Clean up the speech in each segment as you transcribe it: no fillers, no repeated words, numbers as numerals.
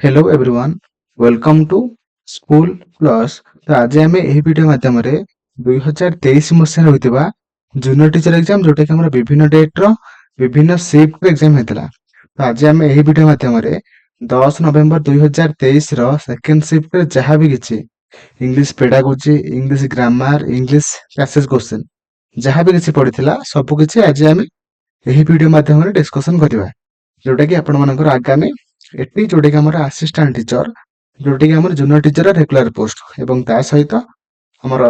Hello everyone welcome to School Plus. तो आज आम यह वीडियो माध्यम 2023 मसीह होता जूनियर टीचर एग्जाम जोटा कि विभिन्न डेट विभिन्न शिफ्ट एग्जाम होता। तो आज आम यह वीडियो माध्यम 10 नवेम्बर 2023 सेकेंड शिफ्ट जहाँ भी किसी English pedagogy English grammar English passage question जहाँ भी किसी पड़ा सबकि आज आम यही वीडियो माध्यम डिस्कसन करवा जोटा कि आपण मानकर आगामी एटी जोटा कि आमर असिस्टेंट टीचर जोटा कि आमर जूनियर टीचर रेगुलर पोस्ट एवं ता सहित आमर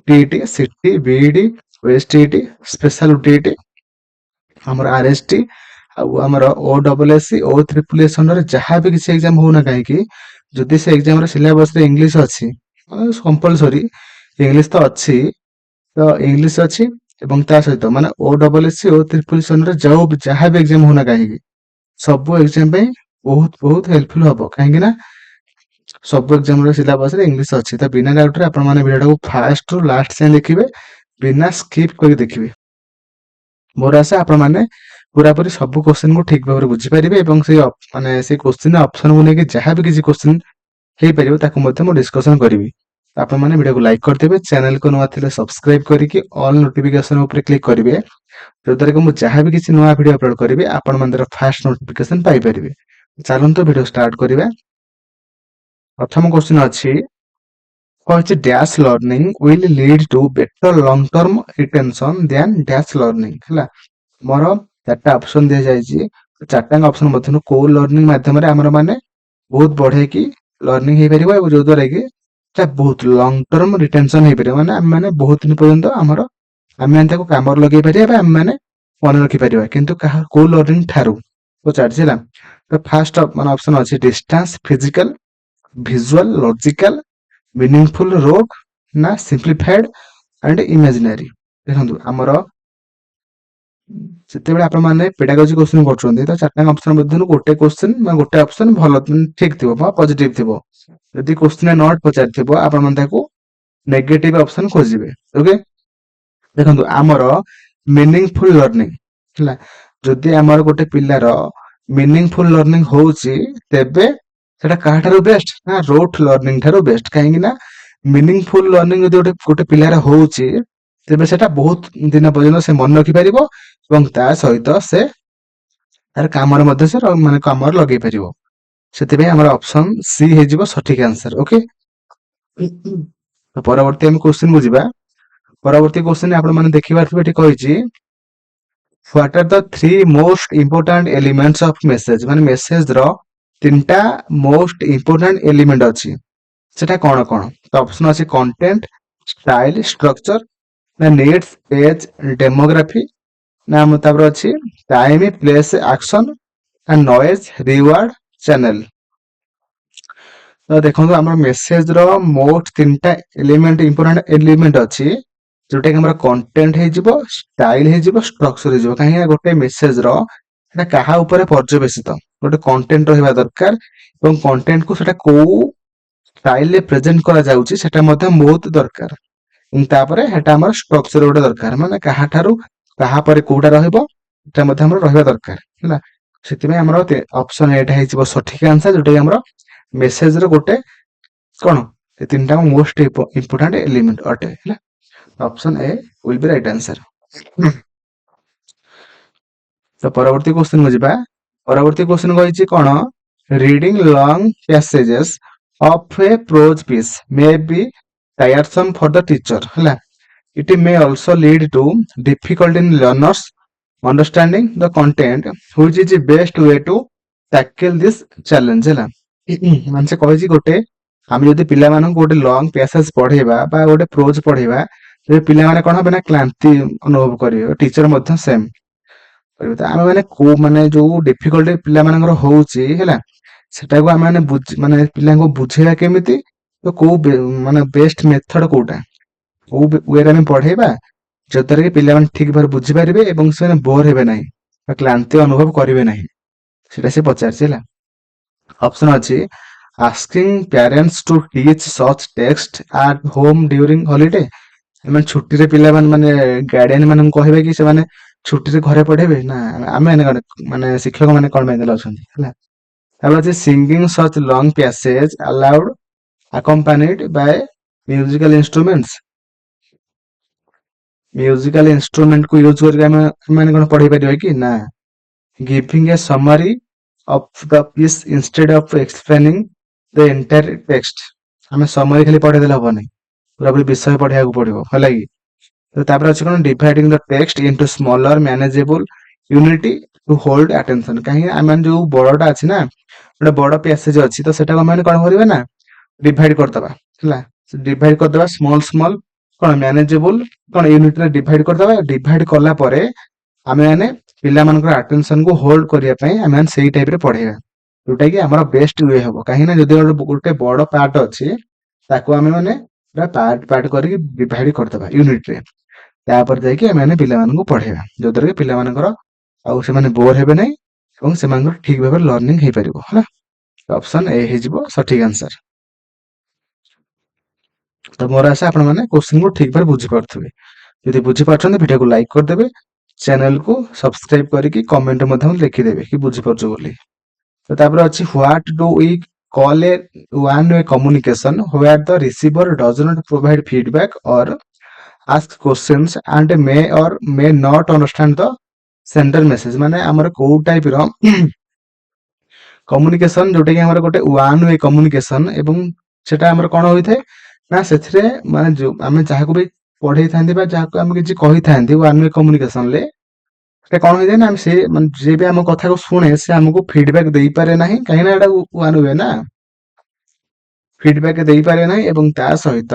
टीईटी सीटी बीईडी ओएसटीईटी स्पेशल टीईटी आमर आरएसटी आमर ओडब्ल्यूएससी ओ ट्रिपल एस अंडर जहाँ भी किसी एग्जाम होना कहीं जदि से एग्जाम सिलेबस रे इंग्लिश अच्छी कंपलसरी इंग्लिश तो अच्छी तो इंग्लिश अच्छी एवं ता सहित माने ओडब्ल्यूएससी ओ ट्रिपल एस अंडर जो जहाँ भी एग्जाम होना कहीं सब एग्जाम बहुत बहुत हेल्पफुल हम कहीं सब एग्जाम सिलेबस इंग्लिश अच्छी तो बिना डाउट रे आपण माने वीडियो को फास्ट रु लास्ट से देखिए बिना स्किप करके देखिए। मोर आशा आपण माने पूरा पूरी सब क्वेश्चन को ठीक भाव बुझी पारिबे एवं से माने से क्वेश्चन ऑप्शन को लेके जहाँ भी किसी क्वेश्चन हे परिबो ताको मते मो डिस्कशन करिवि। आपण माने वीडियो को लाइक करदेबे चैनल को नवा थिले सब्सक्राइब करके ऑल नोटिफिकेशन ऊपर क्लिक करिवे जो द्वारा कि मु जहाँ भी किसी नया वीडियो अपलोड करिवे आपण मानकर फास्ट नोटिफिकेशन पाई परिबे। चलंतु वीडियो स्टार्ट करिवे। प्रथम क्वेश्चन अछि कहछि dash learning will lead to better long term retention than dash learning हला मोर चारटा ऑप्शन दिया जायछि चारटा ऑप्शन मधनु को लर्निंग माध्यम रे हमर माने बहुत बढ़े की लर्निंग हे परिबो एवं जो द्वारा कि बहुत लॉन्ग टर्म रिटेंशन हे परिबो माने हम माने बहुत दिन पर्यंत हमर हम माने ताको काम लगे परिबा हम माने मन रखि परिबा किंतु को लर्निंग थारू तो चार्जिला तो फर्स्ट माने ऑप्शन अछि distance physical visual logical meaningful रोग ना simplified and imaginary देखंतु हमर सेते बेले आपण माने पेडागोजी क्वेश्चन करछोंती तो चारटा ऑप्शन मध्यनु गोटे क्वेश्चन मा गोटे ऑप्शन भलो ठीक थिबो बा पॉजिटिव थिबो यदि क्वेश्चन नॉट पचार थिबो आपण मन ताको नेगेटिव ऑप्शन खोजिबे। ओके देखंतु हमर मीनिंगफुल लर्निंग हला जदि हमर गोटे पिल्लार मीनिंगफुल लर्निंग होउची तेबे सेटा काहाठारो बेस्ट ना रोट लर्निंग ठारो बेस्ट कहीं ना मीनिंगफुल लर्निंग यदि गोटे पिलार होउची तेबे सेटा बहुत दिन पर्यंत से मन रखि परिबो एवं ता सहित से तार कामर मध्ये से माने कामर लगे परिबो सेते बे हमर ऑप्शन सी हे जिवो सठिक आंसर। ओके तो परवर्ती हम क्वेश्चन बुझिबा। परवर्ती क्वेश्चन आपण माने देखिबार थिबे एठी कहिछि what are the three most important elements of message माने मेसेज रो तीनटा मोस्ट इंपोर्टेंट एलिमेंट अछि सेटा कोन कोन तो ऑप्शन अछि कंटेंट स्टाइल स्ट्रक्चर ना नीड्स पेज डेमोग्राफी ना मुताबर अछि time place action and noise reward channel. तो देखंतु हमर मेसेज रो मोस्ट तीनटा एलिमेंट इंपोर्टेंट एलिमेंट अछि जोटा कि हमर कंटेंट हे जिवो स्टाइल हे जिवो स्ट्रक्चर हे जिवो काहे गोटे मेसेज रो एटा काहा ऊपर पर्यवेसित गोटे कंटेंट रहबा दरकार एवं कंटेंट को सेटा को स्टाइल रे प्रेजेंट करा जाउची सेटा मध्ये बहुत दरकार तापरे हेटा हमर स्ट्रक्चर गोटे दरकार माने काहा ठारू काहा परे कोडा रहबो एटा मध्ये हमर रहबा दरकार हला सेति में हमर ऑप्शन एटा हे जिवो सठिक आंसर जोटा कि हमर मेसेज रो गोटे कोन ए तीनटा मोस्ट इंपोर्टेंट एलिमेंट अटे हला option A will be right answer. तो परवर्ती क्वेश्चन को जिबा। परवर्ती क्वेश्चन कहिछि कोन reading long passages of a prose piece may be tiresome for the teacher हला it may also lead to difficult in learners understanding the content which is the best way to tackle this challenge हला मानसे कहिछि गोटे हम यदि पिला मानन गोटे long passage पढेबा बा गोटे प्रोज पढेबा ते पिला माने कोन होबे ना क्लांति अनुभव करियो टीचर मध्ये सेम आम मैंने को माने जो डिफिकल्टी पिला मानकर होउची हैला सेटा को आम माने माने पिला को बुझेला केमिति तो को माने बेस्ट मेथड कोटा को वे रे हम पढेबा जतरे कि पिला माने ठीक भार बुझी पारिबे एवं से बोर हेबे नाही क्लांति अनुभव करिवे नाही सेटा से पचार छैला। ऑप्शन अछि asking parents to teach such text at home during holiday माने छुट्टी रे पिला माने गार्डियन माने कहबे कि से माने छुट्टी रे घरे पढेबे ना आमे माने शिक्षक माने कोन माने अछंती हला ତାପରେ ଅଛି singing such long passage aloud accompanied by musical instruments। Musical instrument କୁ ୟୁଜ କରିକି ଆମେ ମାନେ କଣ ପଢେଇ ପାରିବା କି? ନା। giving a summary of the piece instead of explaining the entire text। ଆମେ ସମରି ଖାଲି ପଢେଇ ଦେଲେ ହବନି, ପୁରାପୁରି ବିଷୟ ପଢେଇବାକୁ ପଡିବ, ହେଲା କି? ତ ତାପରେ ଅଛି କଣ? dividing the text into smaller manageable unity to hold attention। କାହିଁକି ଆମେ ଯୋଉ ବଡଟା ଅଛି ନା, ଗୋଟେ ବଡ ପ୍ୟାସେଜ ଅଛି, ତ ସେଟାକୁ ଆମେ କଣ କରିବା ନା, ଡିଭାଇଡ କରିଦବା, ହେଲା। ଡିଭାଇଡ କରିଦବା ସ୍ମଲ ସ୍ମଲ କଣ ମ୍ୟାନେଜେବୁଲ କଣ ୟୁନିଟରେ ଡିଭାଇଡ କରିଦବା। ଡିଭାଇଡ କଲା ପରେ ଆମେ ମାନେ ପିଲାମାନଙ୍କର ଆଟେନସନ କୁ ହୋଲ୍ଡ କରିବା ପାଇଁ ଆମେ ମାନେ ସେଇ ଟାଇପ ରେ ପଢେଇବା, ଯୋଉଟା କି ଆମର ବେଷ୍ଟ ୱେ ହବ। କାହିଁକି ନା ଯଦି ଗୋଟେ ବଡ ପାର୍ଟ ଅଛି, ତାକୁ ଆମେ ମାନେ ପୁରା ପାର୍ଟ ପାର୍ଟ କରିକି ଡିଭାଇଡ କରିଦବା ୟୁନିଟରେ, ତାପରେ ଯାଇକି ଆମେ ମାନେ ପିଲାମାନଙ୍କୁ ପଢେଇବା, ଯୋଉଦ୍ୱାରା କି ପିଲାମାନଙ୍କର ଆଉ ସେମାନେ ବୋର ହେବେ ନାହିଁ ଏବଂ ସେମାନଙ୍କର ଠିକ ଭାବରେ ଲର୍ଣ୍ଣିଂ ହେଇପାରିବ, ହେଲା। ଅପସନ ଏ ହେଇଯିବ ସଠିକ ଆନ୍ସର। ତ ମୋର ଆଶା ଆପଣ ମାନେ କ୍ୱେଶ୍ଚିନ୍ କୁ ଠିକ ଭାବରେ ବୁଝିପାରୁଥିବେ। ଯଦି ବୁଝିପାରୁଛନ୍ତି ଭିଡିଓକୁ ଲାଇକ୍ କରିଦେବେ, ଚ୍ୟାନେଲକୁ ସବସ୍କ୍ରାଇବ କରିକି କମେଣ୍ଟ ମଧ୍ୟ ଲେଖିଦେବେ କି ବୁଝିପାରୁଛୁ ବୋଲି। ତ ତାପରେ ଅଛି what do we call a one way communication where the receiver does not provide feedback or ask questions and may or may not understand the sender message. ମାନେ ଆମର କୋଉ ଟାଇପ ର କମ୍ୟୁନିକେସନ ଯୋଉଟା କି ଆମର ଗୋଟେ ୱାନ୍ ୱେ କମ୍ୟୁନିକେସନ, ଏବଂ ସେଟା ଆମର କଣ ହୋଇଥାଏ ନା, ସେଥିରେ ମାନେ ଯୋଉ ଆମେ ଯାହାକୁ ବି ପଢେଇଥାନ୍ତି ବା ଯାହାକୁ ଆମେ କିଛି କହିଥାନ୍ତି ୱାନ୍ ୱେ କମ୍ୟୁନିକେସନ ରେ, ସେଟା କଣ ହେଇଥାଏ ନା, ଆମେ ସେ ମାନେ ଯିଏ ବି ଆମ କଥାକୁ ଶୁଣେ ସେ ଆମକୁ ଫିଡବ୍ୟାକ ଦେଇପାରେ ନାହିଁ, କାହିଁକି ନା ଏଟା ୱାନ୍ ୱେ ନା, ଫିଡବ୍ୟାକ ଦେଇପାରେ ନାହିଁ। ଏବଂ ତା ସହିତ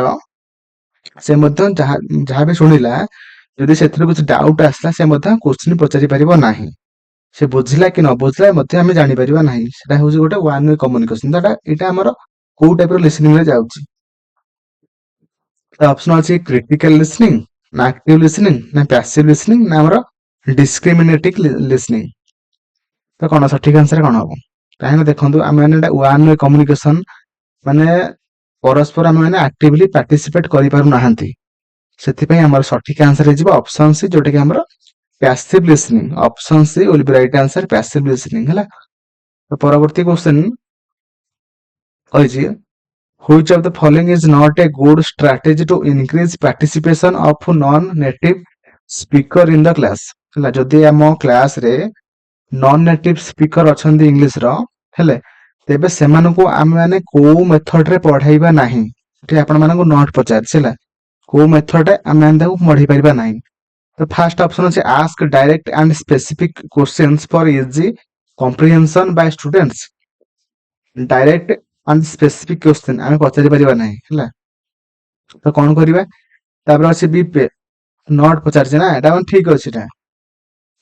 ସେ ମଧ୍ୟ ଯାହା ବି ଶୁଣିଲା, ଯଦି ସେଥିରୁ କିଛି ଡାଉଟ ଆସିଲା, ସେ ମଧ୍ୟ କ୍ୱେଶ୍ଚିନ୍ ପଚାରି ପାରିବ ନାହିଁ। ସେ ବୁଝିଲା କି ନ ବୁଝିଲା ମଧ୍ୟ ଆମେ ଜାଣିପାରିବା ନାହିଁ। ସେଟା ହଉଛି ଗୋଟେ ୱାନ୍ ୱେ କମ୍ୟୁନିକେସନ। ଏଇଟା ଆମର କୋଉ ଟାଇପ ର ଲିସନିଂ ରେ ଯାଉଛି? ଅପସନ ଅଛି କ୍ରିଟିକାଲ ଲିସନିଂ, ନା ଆକ୍ଟିଭ ଲିସନିଂ, ନା ପ୍ୟାସିଭ ଲିସନିଂ, ନା ଆମର ଡିସ୍କ୍ରିମିନେଟିଂ ଲିସନିଂ। ତ କଣ ସଠିକ ଆନ୍ସର କଣ ହବ? କାହିଁକି ନା ଦେଖନ୍ତୁ, ଆମେ ମାନେ ଏଟା ୱାନ୍ ୱେ କମ୍ୟୁନିକେସନ, ମାନେ ପରସ୍ପର ଆମେ ମାନେ ଆକ୍ଟିଭଲି ପାର୍ଟିସିପେଟ କରିପାରୁନାହାନ୍ତି। ସେଥିପାଇଁ ଆମର ସଠିକ ଆନ୍ସର ହେଇଯିବ ଅପସନ ସି, ଯୋଉଟା କି ଆମର passive listening. Option C will be right answer, passive listening, ହେଲା। ତ ପରବର୍ତ୍ତୀ କ୍ୱେଶ୍ଚନ କହିଛି which of the following is not a good strategy to increase participation of non-native speaker in the class। ହେଲା, ଯଦି ଆମ କ୍ଲାସ ରେ ନନ୍ ନେଟିଭ ସ୍ପିକର ଅଛନ୍ତି English ର, ହେଲେ ତେବେ ସେମାନଙ୍କୁ ଆମେ ମାନେ କୋଉ ମେଥଡ ରେ ପଢାଇବା ନାହିଁ? ଏଠି ଆପଣ ମାନଙ୍କୁ ନୋଟ ପଚାରିଛି, ହେଲା, କୋଉ ମେଥଡ ରେ ଆମେ ତାକୁ ପଢେଇ ପାରିବା ନାହିଁ। ତ ଫାର୍ଷ୍ଟ ଅପସନ ଅଛି ask direct and specific questions for easy comprehension by students. Direct and specific question ଆମେ ପଚାରି ପାରିବା ନାହିଁ, ହେଲା। ତ କଣ କରିବା? ତାପରେ ଅଛି ବି ନଟ୍ ପଚାରିছে ନା, ଏଟା ଠିକ ଅଛି। ଏଟା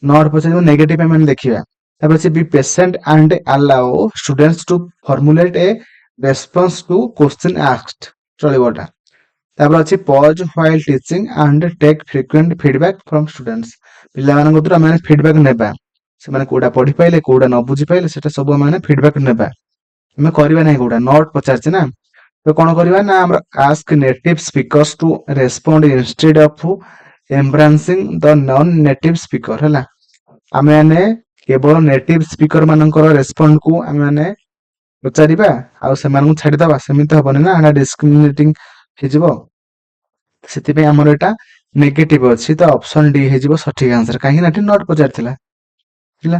ନଟ୍ ପଚାରିବ ନେଗେଟିଭ ଆମେ ଦେଖିବା। ତାପରେ ଅଛି be patient and allow students to formulate a response to question asked, ଚଳିବ ଏଟା। ତାପରେ ଅଛି pause while teaching and take frequent feedback from students. ପିଲାମାନଙ୍କ ଦ୍ୱାରା ଆମେ ଫିଡବ୍ୟାକ୍ ନେବା, ସେମାନେ କୋଉଟା ପଢି ପାଇଲେ, କୋଉଟା ନ ବୁଝି ପାଇଲେ, ସେଟା ସବୁ ଆମେ ଫିଡବ୍ୟାକ୍ ନେବା। ଆମେ କରିବା ନାହିଁ, କୋଉଟା ନଟ୍ ପଚାରିছে ନା। ତ କଣ କରିବା ନା, ଆମର ask native speakers to respond instead of embracing the non native speaker, ହେଲା। ଆମେ ମାନେ କେବଳ ନେଟିଭ ସ୍ପିକର ମାନଙ୍କର ରେସ୍ପଣ୍ଡ କୁ ଆମେ ମାନେ ପଚାରିବା ଆଉ ସେମାନଙ୍କୁ ଛାଡିଦବା, ସେମିତି ହବନି ନା, ଏଟା ଡିସ୍କ୍ରିମିନେଟିଂ ହେଇଯିବ। ସେଥିପାଇଁ ଆମର ଏଟା ନେଗେଟିଭ ଅଛି। ତ ଅପସନ ଡି ହେଇଯିବ ସଠିକ ଆନ୍ସର, କାହିଁକି ନା ଏଠି ନଟ୍ ପଚାରିଥିଲା, ହେଲା।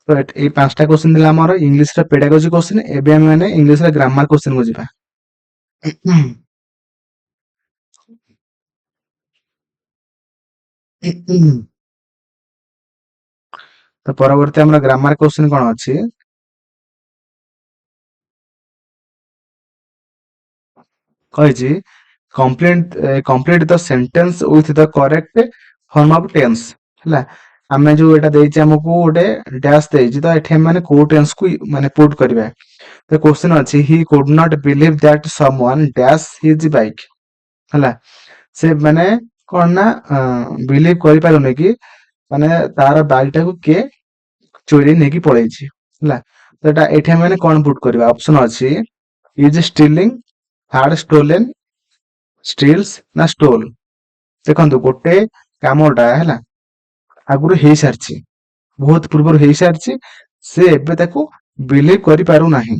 ତ ଏଇ 5ଟା କ୍ୱେଶ୍ଚନ ଥିଲା ଆମର ଇଂଲିଶର ପେଡାଗୋଜି କ୍ୱେଶ୍ଚନ। ଏବେ ଆମେ ମାନେ ଇଂଲିଶର ଗ୍ରାମାର କ୍ୱେଶ୍ଚନ କୁ ଯିବା। ତ ପରବର୍ତ୍ତୀ ଆମର ଗ୍ରାମାର କ୍ୱେଶ୍ଚନ କଣ ଅଛି? କହିଛି complete the sentence with the correct form of tense, ହେଲା। ଆମେ ଯୋଉ ଏଟା ଦେଇଛି ଆମକୁ ଗୋଟେ ଡ୍ୟାସ୍ ଦେଇଛି, ତ ଏଠି ଆମେ ମାନେ କୋଉ ଟେନ୍ସ କୁ ମାନେ ପୁଟ୍ କରିବା। ତ କ୍ୱେଶ୍ଚନ ଅଛି he could not believe that someone dash his bike, ହେଲା। ସେ ମାନେ କଣ ନା ବିଲିଭ କରିପାରୁନି କି ମାନେ ତାର ବାଇକ୍ ଟାକୁ କିଏ ଚୋରି ନେଇକି ପଳେଇଛି, ହେଲା। ତ ଏଠି ଆମେ ମାନେ କଣ ପୁଟ୍ କରିବା? ଅପସନ ଅଛି ଇଜ ଷ୍ଟିଲିଂ, ହାର୍ଡ ଷ୍ଟୋଲେନ, ଷ୍ଟିଲ୍ସ, ନା ଷ୍ଟୋଲ। ଦେଖନ୍ତୁ ଗୋଟେ କାମଟା ହେଲା ଆଗରୁ ହେଇସାରିଛି, ବହୁତ ପୂର୍ବରୁ ହେଇସାରିଛି, ସେ ଏବେ ତାକୁ ବିଲିଭ କରିପାରୁନାହିଁ।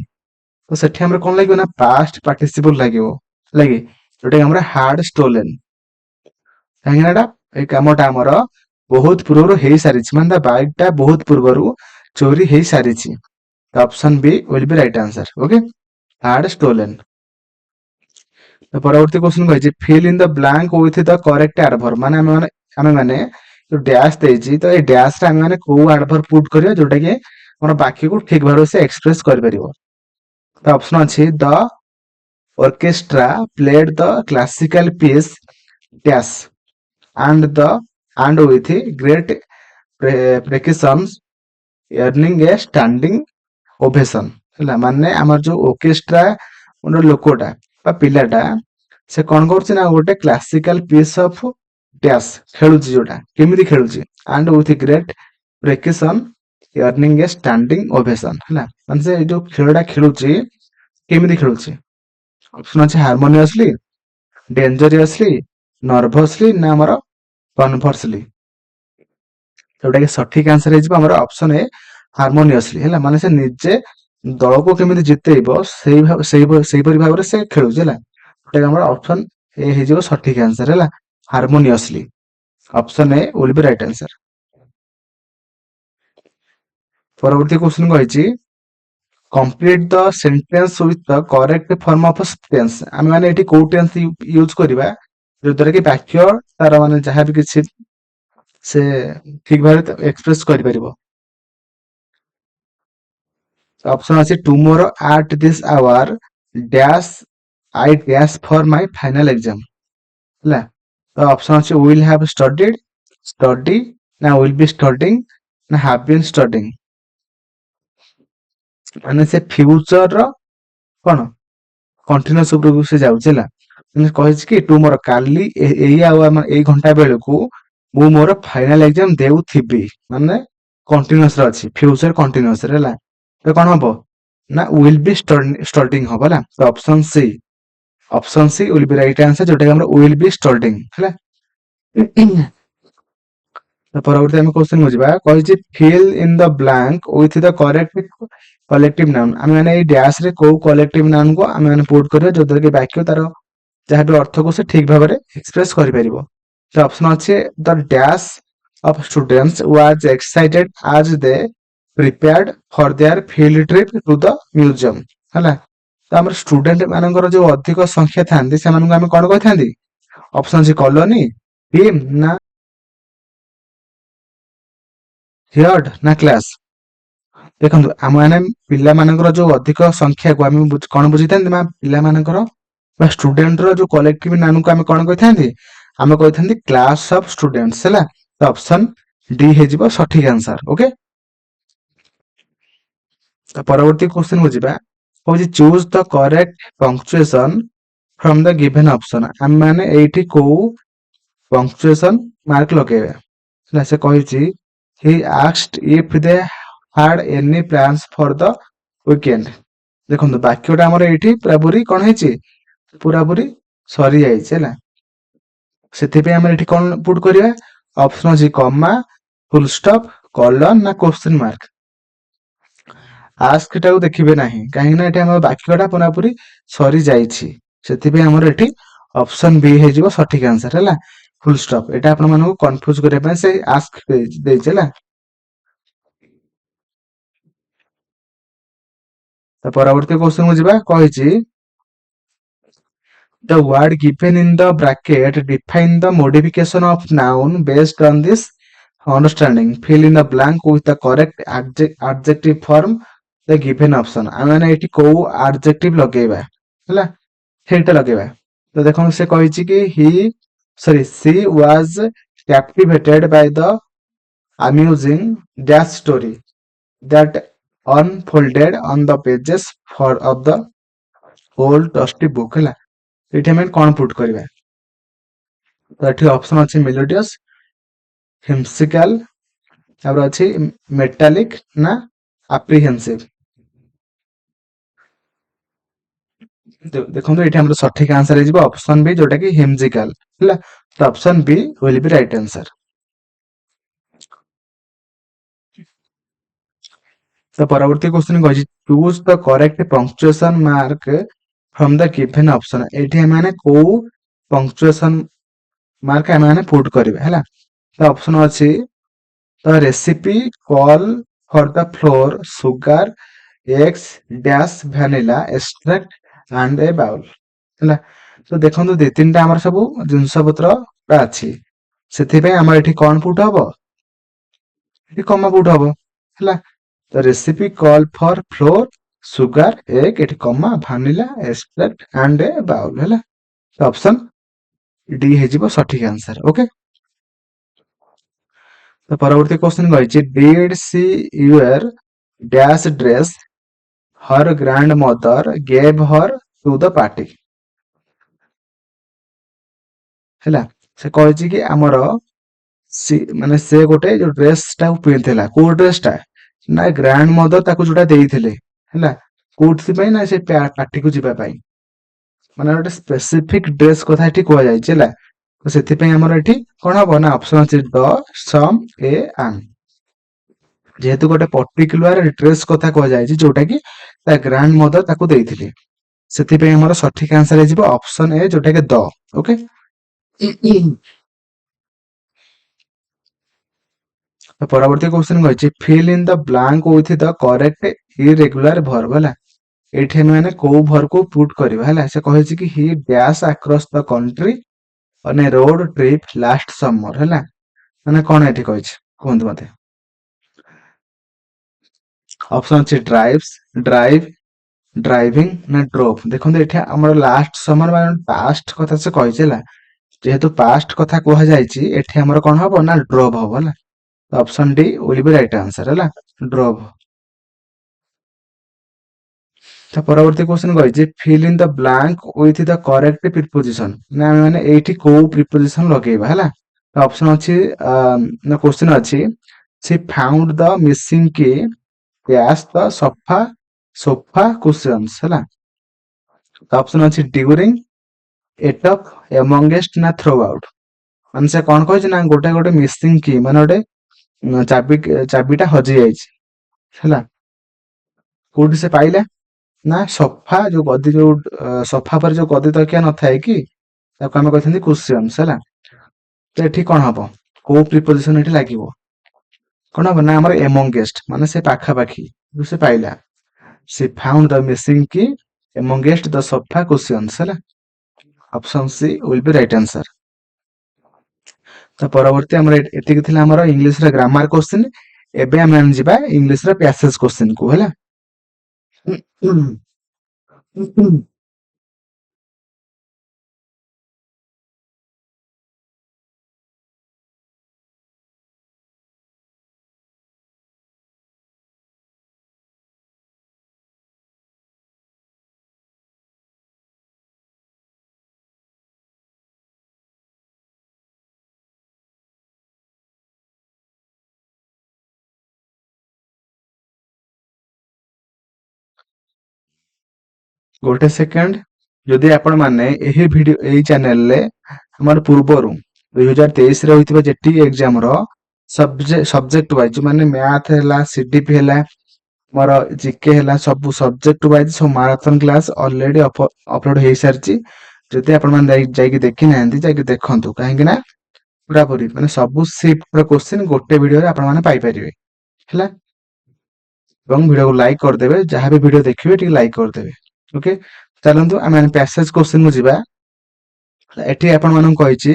ତ ସେଠି ଆମର କଣ ଲାଗିବ ନା ପାଷ୍ଟ ପାର୍ଟିସିପଲ ଲାଗିବ, ହେଲା କି, ଯୋଉଟା କି ଆମର ହାର୍ଡ ଷ୍ଟୋଲେନ। କାହିଁକି ନା ଏଇ କାମଟା ଆମର ବହୁତ ପୂର୍ବରୁ ହେଇସାରିଛି, ମାନେ ତା ବାଇକ୍ ଟା ବହୁତ ପୂର୍ବରୁ ଚୋରି ହେଇସାରିଛି। Option B will be right answer. Okay, had stolen. ପରବର୍ତ୍ତୀ କ୍ୱେଶ୍ଚନ କହିଛି fill in the blank with the correct adverb. ମାନେ ଆମେ ମାନେ ଯୋଉ ଡ୍ୟାସ୍ ଦେଇଛି, ତ ଏଇ ଡ୍ୟାସ୍ ରେ ଆମେ ମାନେ କୋଉ ଆଡଭର୍ବ ପୁଟ୍ କରିବା ଯୋଉଟା କି ଆମର ବାକ୍ୟକୁ ଠିକ ଭାବରେ ସେ ଏକ୍ସପ୍ରେସ କରିପାରିବ। ତ ଅପସନ ଅଛି ଦ orchestra played the classical piece dash and with great precision earning a standing ovation। ହେଲା, ମାନେ ଆମର ଯୋଉ orchestra ଗୋଟେ ଲୋକଟା ବା ପିଲାଟା ସେ କଣ କରୁଛି ନା ଗୋଟେ କ୍ଲାସିକାଲ ପିସ୍ ଅଫ ଡ୍ୟାସ୍ ଖେଳୁଛି, ଯୋଉଟା କେମିତି ଖେଳୁଛି and with great precision earning a standing ovation। ହେଲା, ମାନେ ସେ ଯୋଉ ଖେଳଟା ଖେଳୁଛି କେମିତି ଖେଳୁଛି। ଅପସନ ଅଛି ହାରମୋନିୟସଲି, ଡେଞ୍ଜରିୟସଲି, ନର୍ଭସଲି ନା ଆମର କନଭର୍ସଲି। ଯୋଉଟା କି ସଠିକ ଆନ୍ସର ହେଇଯିବ ଆମର ଅପସନ ଏ ହାରମୋନିୟସଲି। ହେଲା, ମାନେ ସେ ନିଜେ ଦଳକୁ କେମିତି ଜିତେଇବ ସେଇପରି ଭାବରେ ସେ ଖେଳୁଛି। ହେଲା, ଯୋଉଟା କି ଆମର ଅପସନ ଏ ହେଇଯିବ ସଠିକ ଆନ୍ସର। ହେଲା, harmoniously. Option A will be right answer. ପରବର୍ତ୍ତୀ କ୍ୱେଶ୍ଚନ କହିଛି complete the sentence with the correct form of tense. ଆମେ ମାନେ ଏଠି କୋଉ ଟେନ୍ସ ୟୁଜ କରିବା ଯୋଉଦ୍ୱାରା କି ବାକ୍ୟ ତାର ମାନେ ଯାହାବି କିଛି ସେ ଠିକ ଭାବରେ ଏକ୍ସପ୍ରେସ କରିପାରିବ। ଅପସନ ଅଛି tomorrow at this hour dash I dash for my final exam. ହେଲା, ତ ଅପସନ ଅଛି ୱିଲ୍ ହାଭ୍ ଷ୍ଟଡିଡ, ଷ୍ଟଡି ନା ୱିଲ୍ ବି ଷ୍ଟଡିଂ ନା ହାଭ୍ ବିନ୍ ଷ୍ଟଡିଂ। ମାନେ ସେ ଫ୍ୟୁଚର ର କଣ କଣ୍ଟିନ୍ୟୁଅସ ଉପରକୁ ସେ ଯାଉଛି। ହେଲା, ମାନେ କହିଛି କି ତୁ ମୋର କାଲି ଏଇ ଘଣ୍ଟା ବେଳକୁ ମୁଁ ମୋର ଫାଇନାଲ ଏକ୍ସାମ ଦେଉଥିବି, ମାନେ କଣ୍ଟିନ୍ୟୁଅସ ରେ ଅଛି, ଫ୍ୟୁଚର କଣ୍ଟିନ୍ୟୁଅସ ରେ। ହେଲା, ତ କଣ ହବ ନା ୱିଲ୍ ବି ଷ୍ଟଡିଂ ହବ। ହେଲା, ତ option C will be right answer, ଯୋଉଟା କି ଆମର ୱିଲ୍ ବି ଷ୍ଟଡିଂ। ହେଲା, ପରବର୍ତ୍ତୀ ଆମେ କ୍ୱେଶ୍ଚନ କୁ ଯିବା। କହିଛି fill in the blank with the correct collective noun. ଆମେ ମାନେ ଏଇ ଡ୍ୟାସ ରେ କୋଉ କଲେକ୍ଟିଭ ନାଉନ କୁ ଆମେ ମାନେ ପୁଟ୍ କରିବା ଯୋଉଦ୍ୱାରା କି ବାକ୍ୟ ତାର ଯାହାବି ଅର୍ଥକୁ ସେ ଠିକ ଭାବରେ ଏକ୍ସପ୍ରେସ କରିପାରିବ। ତ ଅପସନ ଅଛି the dash of students was excited as they prepared for their field trip to the museum. ହେଲା, ତ ଆମର ଷ୍ଟୁଡେଣ୍ଟ ମାନଙ୍କର ଯୋଉ ଅଧିକ ସଂଖ୍ୟା ଥାନ୍ତି ସେମାନଙ୍କୁ ଆମେ କଣ କହିଥାନ୍ତି। ଅପସନ ଅଛି କଲୋନି, ଟିମ୍ ନା ହିୟର୍ଡ ନା କ୍ଲାସ। ଦେଖନ୍ତୁ, ଆମ ମାନେ ପିଲାମାନଙ୍କର ଯୋଉ ଅଧିକ ସଂଖ୍ୟାକୁ ଆମେ କଣ ବୁଝିଥାନ୍ତି ନା ପିଲାମାନଙ୍କର ବା ଷ୍ଟୁଡେଣ୍ଟ ର ଯୋଉ କଲେକ୍ଟିଭ ନାମକୁ ଆମେ କଣ କହିଥାନ୍ତି, ଆମେ କହିଥାନ୍ତି କ୍ଲାସ ଅଫ ଷ୍ଟୁଡେଣ୍ଟସ। ହେଲା, ତ ଅପସନ ଡି ହେଇଯିବ ସଠିକ ଆନ୍ସର। ଓକେ, ତ ପରବର୍ତ୍ତୀ କ୍ୱେଶ୍ଚନ କୁ ଯିବା। ହଉଛି choose the correct punctuation from the given option. ଆମେ ମାନେ ଏଇଠି କୋଉ ପଙ୍କ୍ଚୁଏସନ ମାର୍କ ଲଗେଇବା। ହେଲା, ସେ କହିଛି ହି ଆସ୍କ୍ଡ if De had any plans for the weekend। ଦେଖନ୍ତୁ, ବାକ୍ୟଟା ଆମର ଏଇଠି ପୁରାପୁରି କଣ ହେଇଛି, ପୁରାପୁରି ସରିଯାଇଛି। ହେଲା, ସେଥିପାଇଁ ଆମେ ଏଠି କଣ ପୁଟ୍ କରିବା। ଅପସନ ଅଛି କମା, ଫୁଲ ଷ୍ଟପ, କଲନ ନା କ୍ୱେଶ୍ଚନ ମାର୍କ। ଆସ୍କ ଟାକୁ ଦେଖିବେ ନାହିଁ, କାହିଁକି ନା ଏଠି ଆମର ବାକ୍ୟଟା ପୁରାପୁରି ସରିଯାଇଛି। ସେଥିପାଇଁ ଆମର ଏଠି ଅପସନ ବି ହେଇଯିବ ସଠିକ ଆନ୍ସର। ହେଲା, ଫୁଲ ଷ୍ଟପ। ଏଇଟା ଆପଣ ମାନଙ୍କୁ କନଫ୍ୟୁଜ କରିବା ପାଇଁ ସେ ଆସ୍କ ଦେଇଛି। ହେଲା, ତ ପରବର୍ତ୍ତୀ କ୍ୱେଶ୍ଚନ କୁ ଯିବା। କହିଛି the word given in the bracket define the modification of noun based on this understanding। fill in the blank with the correct adjective form the given option। ଆମେ ମାନେ ଏଠି କୋଉ adjective ଲଗେଇବା। ହେଲା, ସେଇଟା ଲଗେଇବା। ତ ଦେଖନ୍ତୁ, ସେ କହିଛି କି she was captivated by the amusing dash story that unfolded on the pages of the old dusty book। ହେଲା, ଏଠି ଆମେ କଣ ପୁଟ୍ କରିବା। ତ ଏଠି ଅପସନ ଅଛି ମେଲୋଡିୟସ, ହିମ୍ସିକାଲ, ତାପରେ ଅଛି ମେଟାଲିକ ନା ଆପ୍ରିହେନ୍ସିଭ। ଦେଖନ୍ତୁ, ଏଠି ଆମର ସଠିକ ଆନ୍ସର ହେଇଯିବ ଅପସନ ବି, ଯୋଉଟା କି ହିମ୍ସିକାଲ। ହେଲା, ତ option B will be right answer. ତ ପରବର୍ତ୍ତୀ କ୍ୱେଶ୍ଚନ କହିଛି choose the correct punctuation mark from the given option. ଏଠି ଆମେ କୋଉ ପଙ୍କ୍ଚୁଏସନ ମାର୍କ ଆମେ ପୁଟ୍ କରିବା ହେଲା। ତ ଅପସନ ଅଛି the recipe call for the flour sugar eggs dash vanilla extract and a bowl ହେଲା। ତ ଦେଖନ୍ତୁ ଦି ତିନିଟା ଆମର ସବୁ ଜିନିଷ ପତ୍ର ଅଛି, ସେଥିପାଇଁ ଆମର ଏଠି କଣ ପୁଟ୍ ହବ, ଏଠି କମା ପୁଟ୍ ହବ ହେଲା। ତ recipe call for flour sugar egg ଏଠି comma vanilla extract and a bowl ହେଲା। ତ ଅପସନ ଡି ହେଇଯିବ ସଠିକ ଆନ୍ସର। ଓକେ, ତ ପରବର୍ତ୍ତୀ କ୍ୱେଶ୍ଚନ କହିଛି did she your dash dress her grand mother gave her to the party ହେଲା। ସେ କହିଛି କି ଆମର ମାନେ ସେ ଗୋଟେ ଯୋଉ ଡ୍ରେସ ଟାକୁ ପିନ୍ଧିଥିଲା, କୋଉ ଡ୍ରେସ ଟା ନା ଗ୍ରାଣ୍ଡ ମଦର ତାକୁ ଯୋଉଟା ଦେଇଥିଲେ ହେଲା, କୋଉଥିପାଇଁ ନା ସେ ପାର୍ଟିକୁ ଯିବା ପାଇଁ, ମାନେ ଗୋଟେ ସ୍ପେସିଫିକ ଡ୍ରେସ କଥା ଏଠି କୁହାଯାଇଛି ହେଲା। ତ ସେଥିପାଇଁ ଆମର ଏଠି କଣ ହବ ନା ଅପସନ ଅଛି ଦ ସମ୍ ଏ ଆନ୍, ଯେହେତୁ ଗୋଟେ ପର୍ଟିକୁଲାର ଡ୍ରେସ କଥା କୁହାଯାଇଛି ଯୋଉଟା କି ତା ଗ୍ରାଣ୍ଡ ମଦର ତାକୁ ଦେଇଥିଲେ, ସେଥିପାଇଁ ଆମର ସଠିକ ଆନ୍ସର ହେଇଯିବ ଅପସନ ଏ ଯୋଉଟା କି ଦ। ଓକେ, ପରବର୍ତ୍ତୀ କ୍ୱେଶ୍ଚନ କହିଛି fill in the blank with the correct irregular verb ହେଲା। ଏଇଠି ଆମେ କୋଉ ଭର୍ବ କୁ ପୁଟ୍ କରିବା ହେଲା। ସେ କହିଛି କି he dash across the country on a road trip last summer ହେଲା। ମାନେ କଣ ଏଠି କହିଛି କୁହନ୍ତୁ ମତେ। ଅପସନ ଅଛି ଡ୍ରାଇଭ୍ସ, ଡ୍ରାଇଭ, ଡ୍ରାଇଭିଂ ନା ଡ୍ରୋଭ। ଦେଖନ୍ତୁ ଏଠି ଆମର ଲାଷ୍ଟ ସମର ମାନେ ପାଷ୍ଟ କଥା ସେ କହିଛି ହେଲା, ଯେହେତୁ ପାଷ୍ଟ କଥା କୁହାଯାଇଛି ଏଠି ଆମର କଣ ହବ ନା ଡ୍ରୋଭ ହବ ହେଲା। Option D will be right answer ହେଲା, ଡ୍ରୋଭ। ତ ପରବର୍ତ୍ତୀ କ୍ୱେଶ୍ଚନ କହିଛି fill in the blank with the correct preposition, ନା ଆମେ ମାନେ ଏଇଠି କୋଉ ପ୍ରିପୋଜିସନ ଲଗେଇବା ହେଲା। ଅପସନ ଅଛି କ୍ୱେଶ୍ଚନ ଅଛି ସି ଫାଉଣ୍ଡ ଦ ମିସିଂ କି ଡ୍ୟାଶ ଦ ସୋଫା କୁସନ୍ସ ହେଲା। ଅପସନ ଅଛି ଡ୍ୟୁରିଂ, ଏଟଅପ୍, ଏମଙ୍ଗେଷ୍ଟ ନା ଥ୍ରୋ ଆଉଟ୍। ମାନେ ସେ କଣ କହିଛି ନା ଗୋଟେ ମିସିଂ କି ମାନେ ଗୋଟେ ଚାବିଟା ହଜି ଯାଇଛି ହେଲା, କୋଉଠି ସେ ପାଇଲା ନା ସୋଫା ଯୋଉ ଗଦି ଯୋଉ ସୋଫା ପରେ ଯୋଉ ଗଦି ତକିଆ ନଥାଏ କି ତାକୁ ଆମେ କହିଥାନ୍ତି କୁସନ୍ସ ହେଲା। ତ ଏଠି କଣ ହବ, କୋଉ ପ୍ରିପୋଜିସନ ଏଠି ଲାଗିବ, କଣ ହବ ନା ଆମର ଏମଙ୍ଗେଷ୍ଟ, ମାନେ ସେ ପାଖାପାଖି ସେ ପାଇଲା। ସେ ଫାଉଣ୍ଡ ଦ ମିସିଂ କି ଏମଙ୍ଗେଷ୍ଟ ଦ ସୋଫା କୁସନ୍ସ ହେଲା। Option C will be right answer. ତ ପରବର୍ତ୍ତୀ ଆମର ଏତିକି ଥିଲା ଆମର ଇଂଲିଶର ଗ୍ରାମାର କ୍ୱେଶ୍ଚିନ୍। ଏବେ ଆମେ ଯିବା ଇଂଲିଶର ପ୍ୟାସେଜ କ୍ୱେଶ୍ଚିନ୍ କୁ ହେଲା। ଗୋଟେ ସେକେଣ୍ଡ, ଯଦି ଆପଣ ମାନେ ଏହି ଭିଡିଓ ଏହି ଚ୍ୟାନେଲରେ ଆମର ପୂର୍ବରୁ 2023 ରେ ହୋଇଥିବା ଯେତିକି ଏକ୍ଜାମ ର ସବଜେକ୍ଟ ୱାଇଜ ମାନେ ମ୍ୟାଥ ହେଲା, ସିଡିପି ହେଲା, ମୋର ଜିକେ ହେଲା, ସବୁ ସବଜେକ୍ଟ ୱାଇଜ ସବୁ ମାରାଥନ କ୍ଲାସ ଅଲରେଡି ଅପଲୋଡ ହେଇସାରିଛି। ଯଦି ଆପଣ ମାନେ ଯାଇକି ଦେଖି ନାହାନ୍ତି ଯାଇକି ଦେଖନ୍ତୁ, କାହିଁକି ନା ପୁରାପୁରି ମାନେ ସବୁ ସିଫ୍ଟର କ୍ୱେଶ୍ଚିନ୍ ଗୋଟେ ଭିଡିଓରେ ଆପଣ ମାନେ ପାଇପାରିବେ ହେଲା। ଏବଂ ଭିଡିଓକୁ ଲାଇକ୍ କରିଦେବେ, ଯାହା ବି ଭିଡିଓ ଦେଖିବେ ଟିକେ ଲାଇକ୍ କରିଦେବେ। ଓକେ, ଚାଲନ୍ତୁ ଆମେ ପ୍ୟାସେଜ କ୍ୱେଶ୍ଚିନ୍ କୁ ଯିବା। ଏଠି ଆପଣ ମାନଙ୍କୁ କହିଛି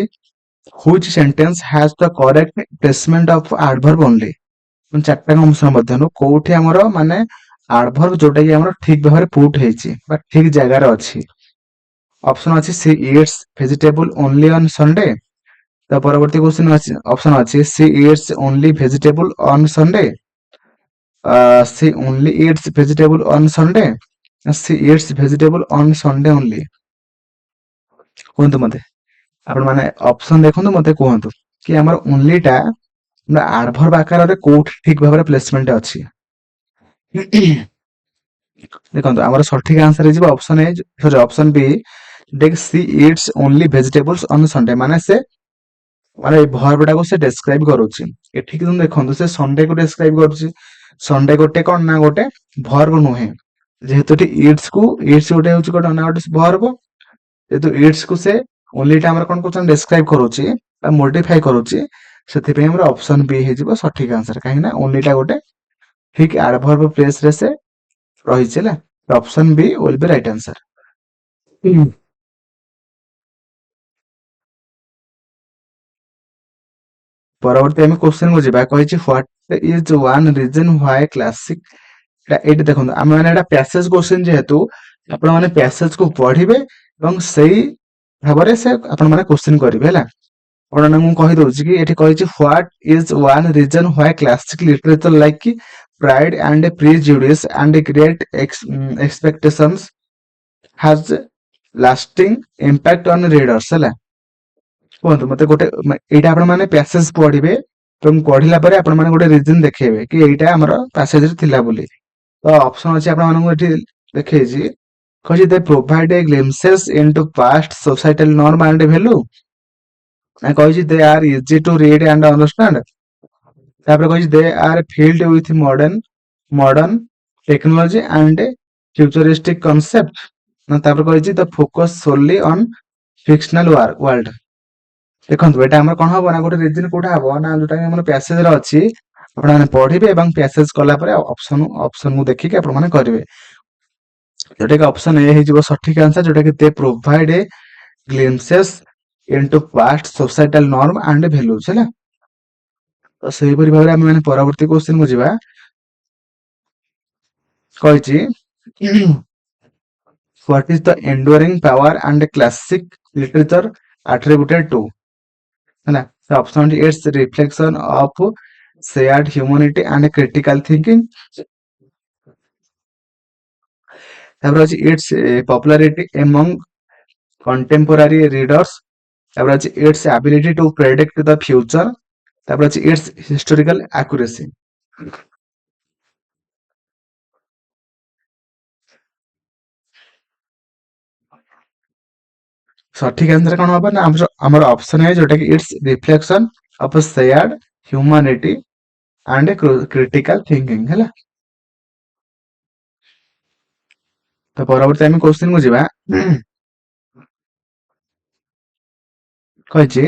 which sentence has the correct placement of adverb only, ଚାରିଟା ଅଂଶ ମଧ୍ୟରୁ କୋଉଠି ଆମର ମାନେ ଆଡଭର୍ବ ଯୋଉଟା କି ଆମର ଠିକ ଭାବରେ ପୁଟ୍ ହେଇଛି ବା ଠିକ ଜାଗାରେ ଅଛି। ଅପସନ ଅଛି she eats vegetable only on Sunday। ତ ପରବର୍ତ୍ତୀ କ୍ୱେଶ୍ଚିନ୍ ଅଛି ଅପସନ ଅଛି she eats only vegetable on Sunday, she only eats vegetable on Sunday, she eats vegetable on Sunday only। କୁହନ୍ତୁ ମତେ, ଆପଣ ମାନେ ଅପସନ ଦେଖନ୍ତୁ ମତେ କୁହନ୍ତୁ କି ଆମର ଓନ୍ଲି ଟା ଆଡଭର୍ବ ଆକାରରେ କୋଉଠି ଠିକ ଭାବରେ ପ୍ଲେସମେଣ୍ଟ ଅଛି। ଦେଖନ୍ତୁ ଆମର ସଠିକ ଆନ୍ସର ହେଇଯିବ option A sorry option B, she eats only vegetables on Sunday, ମାନେ ସେ ମାନେ ଏଇ ଭର୍ବ ଟାକୁ ସେ ଡେସ୍କ୍ରାଇବ କରୁଛି। ଏଠି କିନ୍ତୁ ଦେଖନ୍ତୁ ସେ ସଣ୍ଡେ କୁ ଡେସ୍କ୍ରାଇବ କରୁଛି, ସଣ୍ଡେ ଗୋଟେ କଣ ନା ଗୋଟେ ଭର୍ବ ନୁହେଁ, ଯେହେତୁ ଏଠି ଇଟ୍ସ ଗୋଟେ ହଉଛି ଗୋଟେ ନା ଗୋଟେ ଭର୍ବ, ଯେହେତୁ ଇଟ୍ସ କୁ ସେ ଓନ୍ଲିଟା ଆମର କଣ କରୁଛନ୍ତି ଡେସ୍କ୍ରାଇବ କରୁଛି ବା ମୋଡିଫାଇ କରୁଛି, ସେଥିପାଇଁ ଆମର ଅପସନ ବି ହେଇଯିବ ସଠିକ ଆନ୍ସର, କାହିଁକି ନା ଓନ୍ଲିଟା ଗୋଟେ ଠିକ ଆଡଭର୍ବ ପ୍ଲେସ ରେ ସେ ରହିଛି ହେଲା, option B will be right answer. ପରବର୍ତ୍ତୀ ଆମେ କ୍ୱେଶ୍ଚନ କୁ ଯିବା, କହିଛି what is one reason why classic, ଏଇଠି ଦେଖନ୍ତୁ ଆମେ ମାନେ ଏଇଟା ପ୍ୟାସେଜ କ୍ୱେଶ୍ଚନ, ଯେହେତୁ ଆପଣ ମାନେ ପ୍ୟାସେଜ କୁ ପଢିବେ ଏବଂ ସେଇ ଭାବରେ ସେ ଆପଣ ମାନେ କ୍ୱେଶ୍ଚନ କରିବେ ହେଲା। ଆପଣ ମୁଁ କହିଦଉଛି କି ଏଠି କହିଛି what is one reason why classic literature like pride and prejudice and great expectations has lasting impact on readers, ହେଲା। କୁହନ୍ତୁ ମତେ ଗୋଟେ, ଏଇଟା ଆପଣ ମାନେ ପ୍ୟାସେଜ ପଢିବେ ଏବଂ ପଢିଲା ପରେ ଆପଣ ମାନେ ଗୋଟେ ରିଜନ ଦେଖେଇବେ କି ଏଇଟା ଆମର ପ୍ୟାସେଜରେ ଥିଲା ବୋଲି। ତ ଅପସନ ଅଛି ଆପଣ ମାନଙ୍କୁ ଏଠି ଦେଖେଇଛି, କହିଛି they provide a glimpses into past societal norm and value, ନା କହିଛି they are easy to read and understand, ତାପରେ କହିଛି they are filled with modern technology and futuristic concept, ନା ତାପରେ କହିଛି the focus solely on fictional world. ଦେଖନ୍ତୁ ଏଇଟା ଆମର କଣ ହବ ନା ଗୋଟେ ରିଜନ କୋଉଟା ହବ ନା ଯୋଉଟା ଆମର ପ୍ୟାସେଜରେ ଅଛି, ଆପଣ ମାନେ ପଢିବେ ଏବଂ ପ୍ୟାସେଜ କଲା ପରେ ଅପସନକୁ ଦେଖିକି ଆପଣ ମାନେ କରିବେ, ଯୋଉଟା କି ଅପସନ ଏ ହେଇଯିବ ସଠିକ ଆନ୍ସର, ଯୋଉଟା କି they provide a glimpses into past societal norm and values, ହେଲା। ତ ସେଇପରି ଭାବରେ ଆମେ ମାନେ ପରବର୍ତ୍ତୀ କ୍ୱେଶ୍ଚନ କୁ ଯିବା, କହିଛି what is the enduring power and classic literature attributed to, ହେଲା। Option it's reflection of shared humanity and critical thinking, ତାପରେ ଅଛି it's popularity among contemporary readers, ତାପରେ ଅଛି it's ability to predict the future, ତାପରେ ଅଛି ଇଟ୍ସ ହିଷ୍ଟୋରିକାଲ ଆକୁରେସି। ସଠିକ answer କଣ ହବ ନା ଆମର ଅପସନ ଏ, ଯୋଉଟା କି it's reflection of shared humanity and critical thinking, ହେଲା। ତ ପରବର୍ତ୍ତୀ ଆମେ କ୍ୱେଶ୍ଚନ କୁ ଯିବା, କହିଛି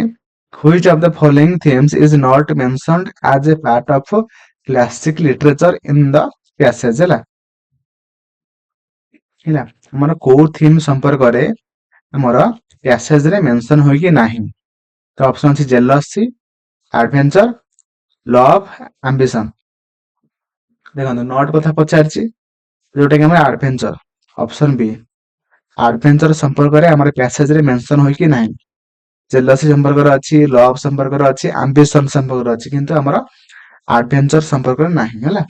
which of the following themes is not mentioned as a part of classic literature in the passage, ହେଲା। ଆମର କୋଉ ଥିମ୍ ସମ୍ପର୍କରେ ଆମର ପ୍ୟାସେଜରେ ମେନସନ ହୋଇକି ନାହିଁ, ତ ଅପସନ ଅଛି ଜେଲସି, ଆଡଭେଞ୍ଚର, ଲଭ, ଆମ୍ବିସନ। ଦେଖନ୍ତୁ ନଟ୍ କଥା ପଚାରିଛି, ଯୋଉଟା କି ଆମର ଆଡଭେଞ୍ଚର, ଅପସନ ବି ଆଡଭେଞ୍ଚର ସମ୍ପର୍କରେ ଆମର ପ୍ୟାସେଜରେ ମେନସନ ହୋଇକି ନାହିଁ, ଜେଲସି ସମ୍ପର୍କରେ ଅଛି, ଲଭ ସମ୍ପର୍କରେ ଅଛି, ଆମ୍ବିସନ ସମ୍ପର୍କରେ ଅଛି, କିନ୍ତୁ ଆମର ଆଡଭେଞ୍ଚର ସମ୍ପର୍କରେ ନାହିଁ, ହେଲା।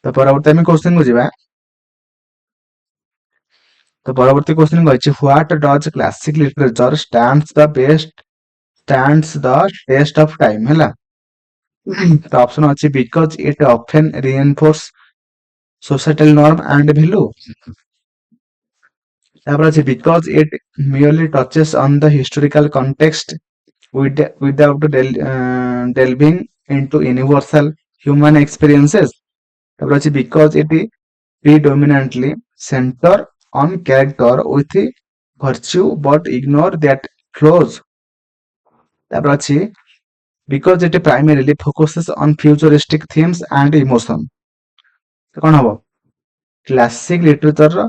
ତ ପରବର୍ତ୍ତୀ ଆମେ କ୍ୱେଶ୍ଚନ କୁ ଯିବା, ତ ପରବର୍ତ୍ତୀ କ୍ୱେଶ୍ଚନ କହିଛି what does classic literature stands the test of time, ହେଲା। ତ ଅପସନ ଅଛି because it often reinforce societal norm and value, ତାପରେ ଅଛି because it merely touches on the historical context without delving into universal human experiences, ତାପରେ ଅଛି because it predominantly center on character with virtue but ignore that flaws, ତାପରେ ଅଛି because it primarily focuses on futuristic themes and emotion। ତ କଣ ହବ, classic literature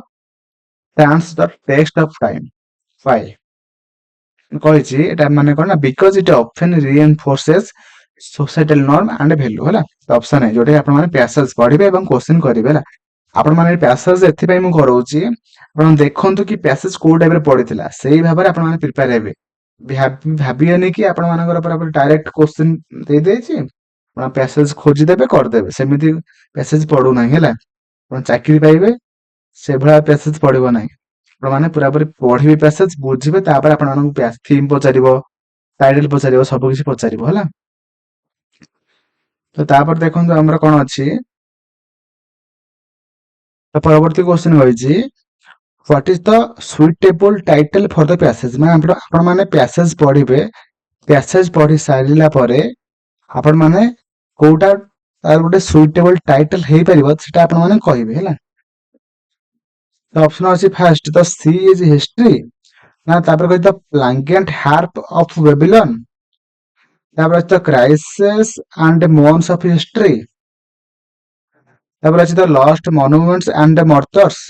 stands the test of time, why, କହିଛି ଏଟା ମାନେ କଣ ନା because it often reinforces societal norm and value, ହେଲା। ଅପସନ ଏ, ଯୋଉଟା ଆପଣ ମାନେ ପ୍ୟାସେଜ ପଢିବେ ଏବଂ କ୍ୱେଶ୍ଚନ କରିବେ, ହେଲା। ଆପଣ ମାନେ ପ୍ୟାସେଜ ଏଥିପାଇଁ ମୁଁ କରଉଛି, ଆପଣ ଦେଖନ୍ତୁ କି ପ୍ୟାସେଜ କୋଉ ଟାଇପରେ ପଡିଥିଲା, ସେଇ ଭାବରେ ଆପଣ ମାନେ ପ୍ରିପେୟାର ହେବେ, ଭାବିବେନି କି ଆପଣ ମାନଙ୍କର ପୁରା ଡାଇରେକ୍ଟ କ୍ୱେଶ୍ଚନ ଦେଇଦେଇଛି ଆପଣ ପ୍ୟାସେଜ ଖୋଜିଦେବେ କରିଦେବେ, ସେମିତି ପ୍ୟାସେଜ ପଡୁନାହିଁ, ହେଲା। ଆପଣ ଚାକିରି ପାଇବେ ସେଭଳିଆ ପ୍ୟାସେଜ ପଡିବ ନାହିଁ, ଆପଣ ମାନେ ପୁରାପୁରି ପଢିବେ ପ୍ୟାସେଜ, ବୁଝିବେ, ତାପରେ ଆପଣ ମାନଙ୍କୁ ଥିମ୍ ପଚାରିବ, ଟାଇଟଲ ପଚାରିବ, ସବୁ କିଛି ପଚାରିବ, ହେଲା। ତ ତାପରେ ଦେଖନ୍ତୁ ଆମର କଣ ଅଛି, ତ ପରବର୍ତ୍ତୀ କ୍ୱେଶ୍ଚନ କହିଛି what is the suitable title for the passage, ମାନେ ଆପଣ ମାନେ ପ୍ୟାସେଜ ପଢିବେ, ପ୍ୟାସେଜ ପଢି ସାରିଲା ପରେ आपण माने कोउटा तार गोटे सुइटेबल टाइटल हेई परिबो सेटा आपण माने कहिबे हैला। तो ऑप्शन अछि first the sea is history ना तापर कहि the plangent harp of Babylon तापर अछि the crisis and moans of history तापर अछि the lost monuments and the martyrs.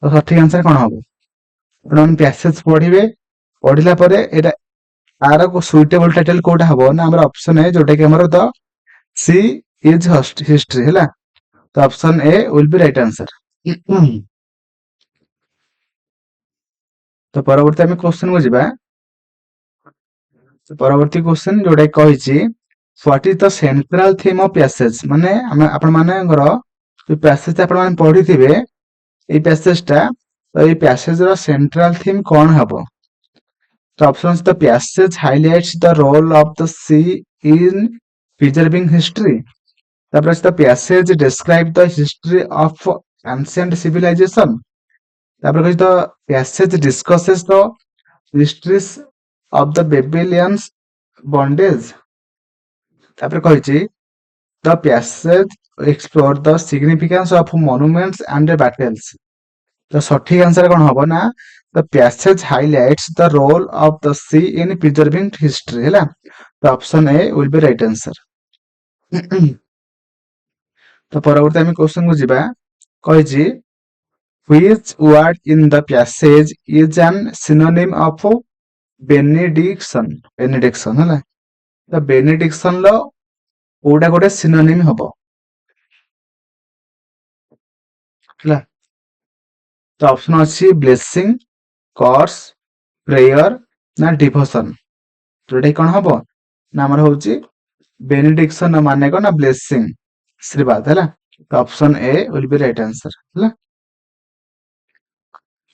तो सठिक आंसर कोन हबो आपण पैसेज पढिबे पढिला परे एटा तार को सुइटेबल टाइटल कोटा हबो ना हमर ऑप्शन है जोटा कि हमर द सी इज हिस्ट्री हैला। तो option A will be right answer. तो परवर्ती आमे क्वेश्चन को जिबा। तो परवर्ती क्वेश्चन जोटा कहिछि what is the central theme of passage माने आपण मानेगर जो पैसेज आपण माने पढिथिबे ए पैसेज टा तो ए पैसेज रो सेंट्रल थीम कोन हबो। तो option the passage highlights the role of the sea in preserving history तापर the passage describe the history of ancient civilization तापर the passage discusses the histories of the Babylonians bondage तापर कहिछि the passage explore the significance of monuments and battles. तो सठिक answer कोन हबो ना the passage highlights the role of the sea in preserving history हैला। तो option A will be right answer. तो परवर्ती आमे क्वेश्चन को जिबा कहिछि which word in the passage is an synonym of benediction हैला। तो बेनेडिक्शन लो कोडा कोडे सिनोनिम हबो हैला। तो ऑप्शन अछि ब्लेसिंग कर्स प्रेयर ना डिवोशन जोटा कोन हबो ना हमर होछि बेनेडिक्शन माने को ना ब्लेसिंग आशीर्वाद हैला। तो option A will be right answer हैला।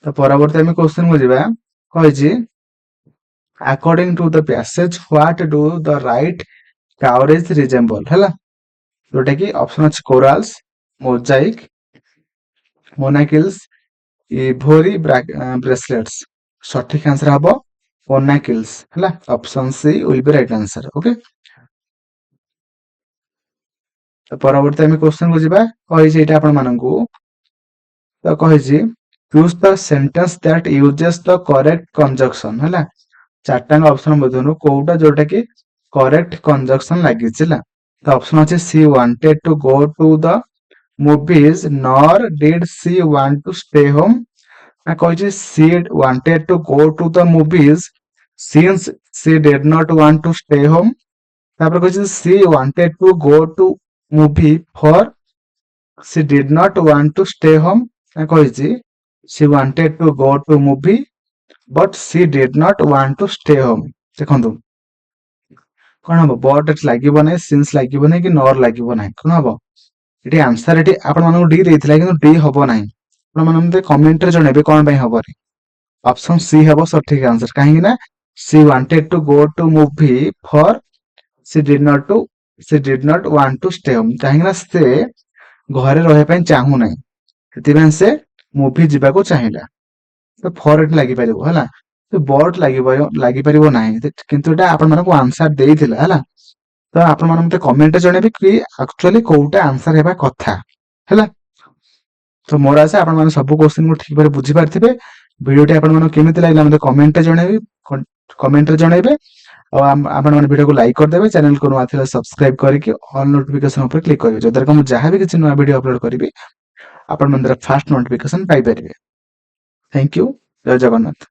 तो परवर्ती आमे क्वेश्चन को जिबा कहिछि according to the passage what do the right coverage resemble हैला जोटा कि ऑप्शन अछि corals mosaic monocles ivory bracelets. सठिक आंसर हबो मोनाकिल्स हैला। Option C will be right answer okay. तो परवर्ती आमे क्वेश्चन को जिबा कहिछि एटा आपण माननकु तो कहिछि choose the sentence that uses the correct conjunction हैला। चारटा ऑप्शन मधुनु कोउटा जोटा कि करेक्ट कंजक्शन लागिছিলা। तो ऑप्शन अछि she wanted to go to the movies nor did she want to stay home ना कहिछि she wanted to go to the movies since she did not want to stay home तापर कहिछि she wanted to go to movie for she did not want to stay home ना कहिछि she wanted to go to movie but she did not want to stay home. देखंतु कोन हबो but लागिबो नै since लागिबो नै कि नॉर लागिबो नै कोन हबो एटी आंसर एटी आपण मानको डी देइथिला किंतु डी हबो नै आपण माने मते कमेंट रे जणेबे कोन पई हबो रे। ऑप्शन सी हबो सठिक आंसर काहे कि ना she wanted to go to movie for she did not want to stay home काहे कि ना से घरे रहे पई चाहू नै सेति से मूवी जिबा को चाहिला। तो फॉर एट लागि परिबो हला तो बट लागि परिबो नाही किंतु एटा आपण मानको आंसर देइथिला हला। तो आपण मान मते कमेंट जणेबे कि एक्चुअली कोउटा आंसर हेबा कथा हला। तो मोर आशा आपण मान सब क्वेश्चन को ठीक बारे बुझी पारथिबे। वीडियो टे आपण मान केमिति लागला मते कमेंट रे जणेबे और आपण मान वीडियो को लाइक कर देबे चैनल को नवा थिला सब्सक्राइब करिके ऑल नोटिफिकेशन ऊपर क्लिक करिवे जदर को जहां भी किछि नवा वीडियो अपलोड करिवे आपण मन फास्ट नोटिफिकेशन पाई परिबे। थैंक यू जय जगन्नाथ।